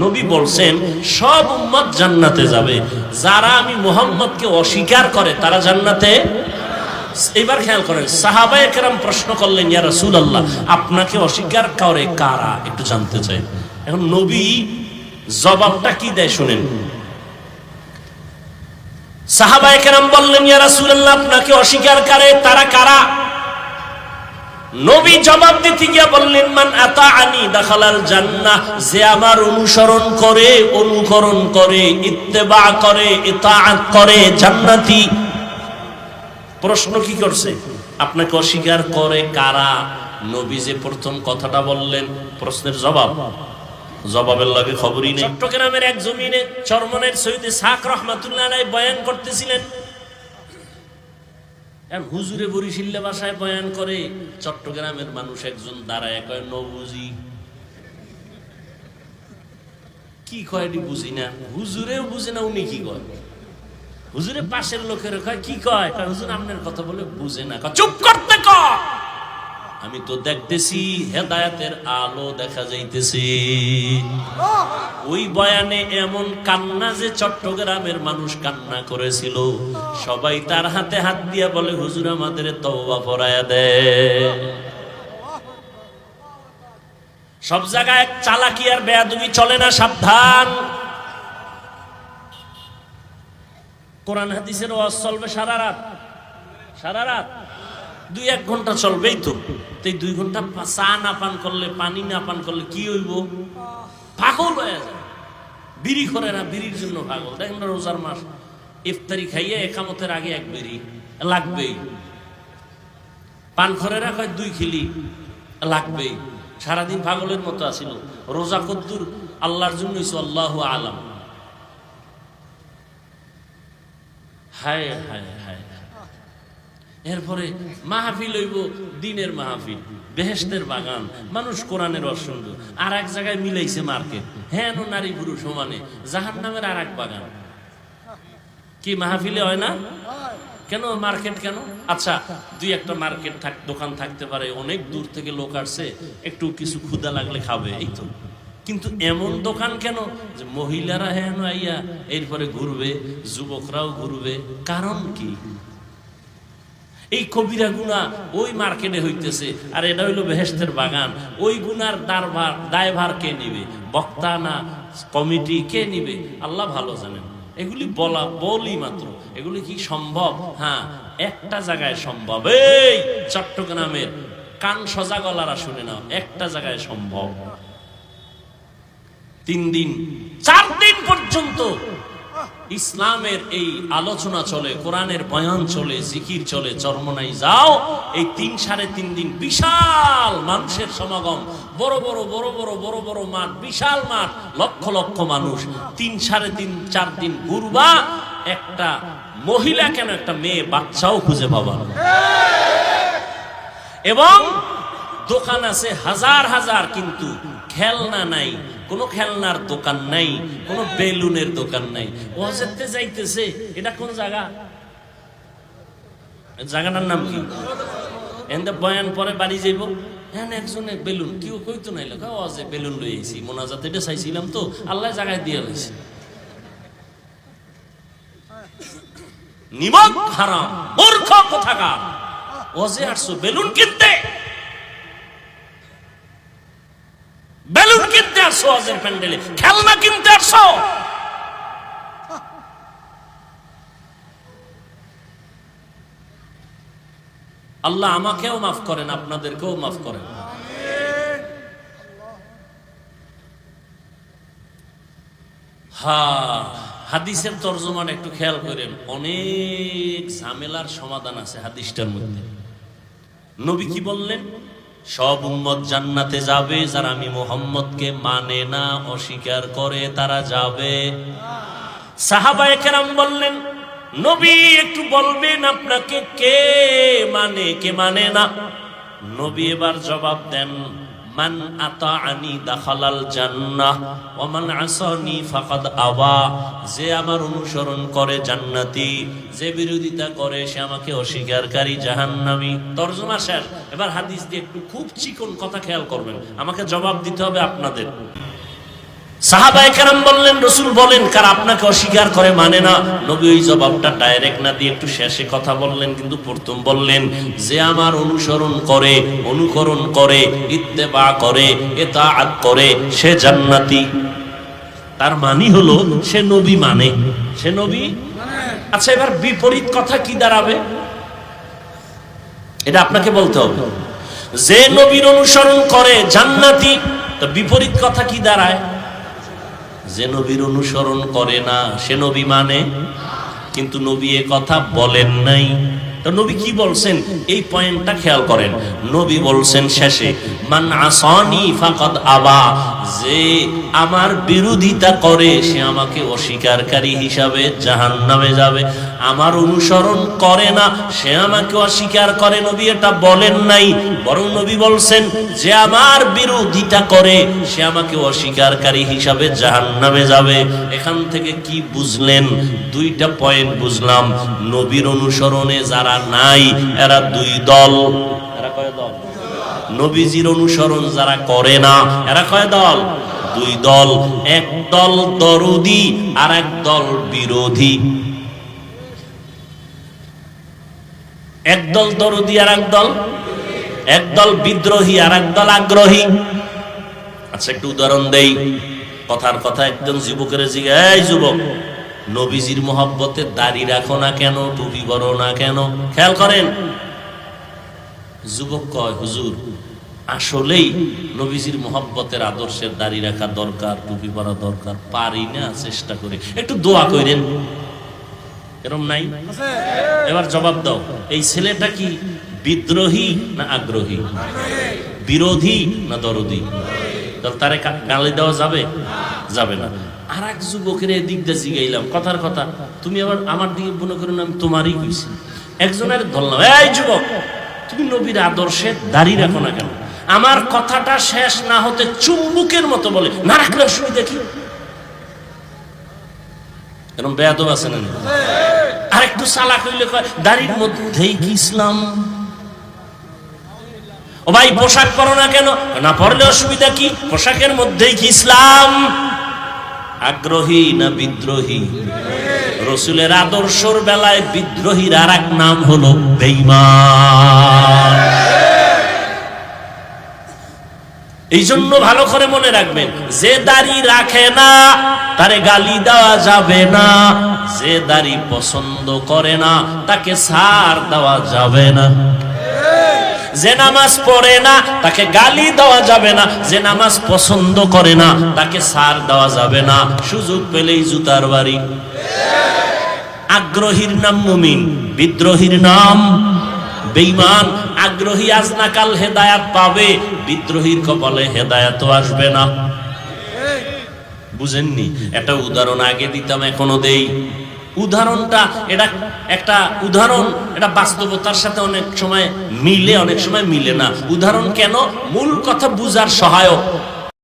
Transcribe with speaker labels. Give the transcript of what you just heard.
Speaker 1: নবী বলছেন সব উম্মত জান্নাতে যাবে, যারা আমি মুহাম্মদকে অস্বীকার করে তারা জান্নাতে। এবার খেয়াল করেন, সাহাবায়ে কেরাম প্রশ্ন করলেন, ইয়া রাসূলুল্লাহ আপনাকে অস্বীকার করে কারা, একটু জানতে চাই। এখন নবী জবাবটা কি দেয় শুনেন। সাহাবায়ে কেরাম বললেন, ইয়া রাসূলুল্লাহ আপনাকে অস্বীকার করে তারা কারা? নবী জবাব দিতে গিয়ে বললেন, মান আতাআনি দাখালাল জান্নাহ, যে আমার অনুকরণ করে ইত্তেবা করে ইতাআত করে জান্নাতি। প্রশ্ন কি করছে, আপনাকে অস্বীকার করে কারা? নবী যে প্রথম কথাটা বললেন, প্রশ্নের জবাবের লাগে খবরই নেই। চট্টগ্রামের এক জমিনে চরমনের সৈয়দ ইসহাক রাহমাতুল্লাহ আলাইহি বয়ান করতেছিলেন। হুজুরে বরিশাল্লা ভাষায় বয়ান করে, চট্টগ্রামের মানুষ একজন দাঁড়ায় কয় নবুজি। কি কয় এটি বুঝি না, হুজুরেও বুঝে না উনি কি কয়। হুজুরে পাশের লোকের কয় কি কয়, হুজুর আপনার কথা বলে বুঝে না। চুপ করতে কয়, আমি তো দেখতেছি হেদায়েতের আলো দেখা যাইতেছে। ওই বয়ানে এমন কান্না যে চট্টগ্রামের মানুষ কান্না করেছিল, সবাই তার হাতে হাত দিয়া বলে হুজুর আমাদের তওবা পড়ায়া দেয়। সব জায়গায় চালাকি আর বেয়াদবি চলে না, সাবধান। কোরআন হাদিসের ওয়াজ চলবে সারা রাত 2-1 ঘন্টা চলবেই তো। 2 ঘন্টা চা না পান করলে, পানি না পান করলে কি হইব? পাগল হয়ে যায়। বিড়ি করে না, বিড়ির জন্য পাগল। দেখেন না রোজার মাস, ইফতারি খাইয়ে একামতের আগে 1 বিড়ি লাগবেই। পান করে না কয় 2 খিলি লাগবেই। সারাদিন পাগলের মতো আসিল। রোজা কদ্দুর আল্লাহর জন্য হইছে আল্লাহু আলাম। হায় হায় হায়। এরপরে মাহফিল হইব, দিনের মাহফিল, বেহেশতের বাগান, মানুষ কোরআনের রস শুনবে। আর এক জায়গায় মিলাইছে মার্কেট, হ্যাঁ নারী পুরুষ সমানে, জাহান্নামের আর এক বাগান। কি মাহফিলে হয় না? কেন মার্কেট কেন? আচ্ছা 2-1টা মার্কেট দোকান থাকতে পারে, অনেক দূর থেকে লোক আসছে, একটু কিছু ক্ষুধা লাগলে খাবে, এই তো। কিন্তু এমন দোকান কেন যে মহিলারা হ্যাঁ আইয়া এরপরে ঘুরবে, যুবকরাও ঘুরবে? কারণ কি? এই কবিরা গুনাহ ওই মার্কেটে হইতেছে, আর এটা হইলো বেহেশতের বাগান। ওই গুনার দায়ভার কে নিবে? বক্তা না কমিটি? কে নিবে? আল্লাহ ভালো জানেন। এগুলি বলি মাত্র, এগুলি কি সম্ভব? হ্যাঁ, একটা জায়গায় সম্ভব। এই চট্টগ্রামের কান সজা গলারা শুনে নাও, একটা জায়গায় সম্ভব। 3 দিন 4 দিন পর্যন্ত ইসলামের এই আলোচনা চলে, কোরআনের বয়ান চলে, জিকির চলে। চরমনাই যাও, এই 3-3.5 দিন বিশাল মানুষের সমাগম, বড় বড় মাঠ, বিশাল মাঠ, লক্ষ লক্ষ মানুষ। 3-3.5-4 দিন ঘুরবা, একটা মহিলা কেন, একটা মেয়ে বাচ্চাও খুঁজে পাবা। এবং দোকান আছে হাজার হাজার, কিন্তু খেলনা নাই, কোনো খেলনার দোকান নাই, কোনো বেলুনের দোকান নাই। ওয়াজেতে যাইতেছে, এটা কোন জায়গা? জায়গাটার নাম কি? এন্ড বয়ান পরে বাড়ি যাইব, হ্যাঁ একজনে বেলুন, কেউ কইতো নাই, লোক ওয়াজে বেলুন লই আইছি, মোনাজাত এটা চাইছিলাম তো, আল্লাহ জায়গায় দিয়ে লইছে। নিমক হারাম, মূর্খ কোথাকার। ওয়াজে আসছো বেলুন কিনতে, বেলুন কিনতে আসছো, ওয়াজের প্যান্ডেলে খেলনা কিনতে আসছো। আল্লাহ আমাকেও মাফ করেন, আপনাদেরকেও মাফ করেন। হাদিসের তরজমান একটু খেয়াল করেন, অনেক ঝামেলার সমাধান আছে হাদিসটার মধ্যে। নবী কি বললেন? সব উম্মত জান্নাতে যাবে, যারা আমি মুহাম্মদকে মানে না, অস্বীকার করে তারা যাবে। সাহাবায়ে কেরাম বললেন, নবী একটু বলবেন আপনাকে কে মানে কে মানে না? নবী এবার জবাব দেন, মান আতাআনি দাখালাল জান্নাহ ওয়া মান আসানি ফাকাদ আবা। যে আমার অনুসরণ করে জান্নাতি, যে বিরোধিতা করে সে আমাকে অস্বীকারী জাহান্নামী। তরজমা শেষ। এবার হাদিস দিয়ে একটু খুব চিকন কথা খেয়াল করবেন, আমাকে জবাব দিতে হবে আপনাদের। সাহাবায়ে কেরাম বললেন, রাসূল বলেন, কার আপনাকে অস্বীকার করে মানে না? নবী ওই জবাবটা ডাইরেক্ট না দিয়ে একটু শেষে কথা বললেন, কিন্তু প্রথম বললেন যে আমার অনুসরণ করে, অনুকরণ করে, ইত্তেবা করে, ইতাআত করে, সে জান্নাতি। তার মানে হলো সে নবী মানে, সে নবী। আচ্ছা, এবার বিপরীত কথা কি দাঁড়াবে? এটা আপনাকে বলতে হবে। যে নবীর অনুসরণ করে জান্নাতি, তো বিপরীত কথা কি দাঁড়ায়? যে নবীর অনুসরণ করে না সে নবী মানে। কিন্তু নবী এ কথা বলেন নাই। তো নবী কি বলছেন এই পয়েন্টটা খেয়াল করেন। নবী বলছেন শেষে, মান আসানি ফাকাদ আবা, যে আমার বিরোধিতা করে সে আমাকে অস্বীকারকারী হিসাবে জাহান্নামে যাবে। আমার অনুসরণ করে না সে আমাকে অস্বীকার করে, নবী এটা বলেন নাই। বরং নবী বলছেন যে আমার বিরোধিতা করে সে আমাকে অস্বীকারকারী হিসাবে জাহান্নামে যাবে। এখান থেকে কি বুঝলেন? দুইটা পয়েন্ট বুঝলাম। নবীর অনুসরণে যারা নাই এরা দুই দল। এরা কয় দল? নবীজির অনুসরণ যারা করে না এরা কয় দল? দুই দল। এক দল দরদি আর এক দল বিরোধী। এক দল দরদি আর এক দল বিদ্রোহী আর এক দল আগ্রহী। আচ্ছা, একটু উদাহরণ দেই। কথার কথা একজন যুবকের জিজ্ঞাসা, এই যুবক, নবীজির মহব্বতে দাড়ি রাখো না কেন, টুপি পরো না কেন? খেয়াল করেন, যুবক কয়, হুজুর আসলেই নবীজির মহব্বতের আদর্শের দাড়ি রাখা দরকার, টুপি পরা দরকার, পারি না, চেষ্টা করি, একটু দোয়া করেন। এরকম নাই? এবার জবাব দাও, এই ছেলেটা কি বিদ্রোহী না আগ্রহী, বিরোধী না দরদি? তারে গালি দেওয়া যাবে? যাবে না। আর এক যুবকের এদিক দিয়ে জিগাইলাম, কথার কথা, তুমি আবার আমার দিকে মনে করেন আমি তোমারই কইছি। একজনের ধরলাম, এই যুবক, তুমি নবীর আদর্শে দাড়ি রাখো না কেন? আমার কথাটা শেষ না হতে চুম্বুকের মতো বলে, না রাখলে অসুবিধা কি? এরকম বেয়াদব আছে না? আর একটু চালাক হইলে কয় দাড়ির মধ্যেই কি ইসলাম? ও ভাই, পোশাক পরো না কেন? না পরলে অসুবিধা কি? পোশাকের মধ্যেই কি ইসলাম? আগ্রহী না বিদ্রোহী? রাসূলের আদর্শের বেলায় বিদ্রোহীর আর এক নাম হলো বেঈমান। এই জন্য ভালো করে মনে রাখবেন, যে দাড়ি রাখে না তারে গালি দেওয়া যাবে না, যে দাড়ি পছন্দ করে না তাকে ছাড় দেওয়া যাবে না, যে নামাজ পড়ে না তাকে গালি দেওয়া যাবে না, যে নামাজ পছন্দ করে না তাকে ছাড় দেওয়া যাবে না, সুযোগ পেলেই জুতার বাড়ি। আগ্রহীর নাম মুমিন, বিদ্রোহীর নাম বেঈমান। আগ্রহী আজ না কাল হেদায়াত পাবে, বিদ্রোহীর কপালে হেদায়াতও আসবে না। বুঝেননি? একটা উদাহরণ আগে দিতাম, এখনো দেই। উদাহরণটা এটা একটা উদাহরণ, এটা বাস্তবতার সাথে অনেক সময় মিলে, অনেক সময় মিলে না। উদাহরণ কেন? মূল কথা বুঝার সহায়ক।